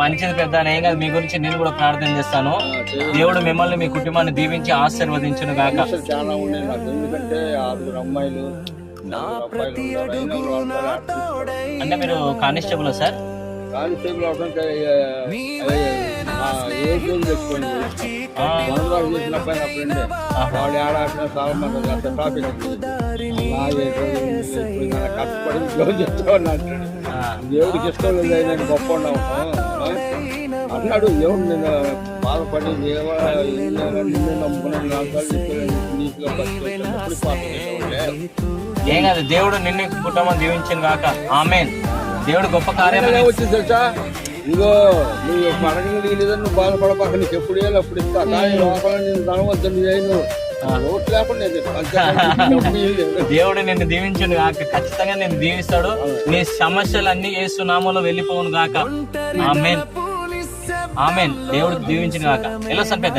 మంచిది పెద్ద, ఏం కాదు. మీ గురించి నేను కూడా ప్రార్థన చేస్తాను. దేవుడు మిమ్మల్ని మీ కుటుంబాన్ని దీవించి ఆశీర్వదించును గాక. చాలా ఉన్నాయి నాకు, ఎందుకంటే 6 అమ్మాయిలు అంటే మీరు కానిస్టేబుల్ సార్? కానిస్టేబుల్ అవసరం తెచ్చుకోండి. చేసిన అబ్బాయి నా ఫ్రెండే, వాడు ఏడాడిన చాలా మంది ట్రాఫిక్ కష్టపడి చెప్తాను. దేవుడికి ఇష్టం లేదు, నేను గొప్ప అన్నాడు. దేవుడు నేను బాధపడి నిన్ను నమ్ముకున్నాను. ఏం కాదు, దేవుడు నిన్ను కుటుంబం దీవించిన కాక. ఆమేన్. దేవుడు గొప్ప కార్యం వచ్చింది తెలుసా. ఇగో నువ్వు పడగ లేదని నువ్వు బాధపడపాక, నీకు ఎప్పుడు వేయాలి అప్పుడు ఇస్తా. కానీ లోపల నేను ధనవంతుని చేయను, ఓట్లు లేకుండా దేవుడు నిన్ను దీవించును గాక. ఖచ్చితంగా నేను దీవిస్తాడు. నీ సమస్యలన్నీ యేసు నామములో వెళ్ళిపోవును గాక. ఆమేన్, ఆమేన్. దేవుడు దీవించును గాక. ఎలా సంపేత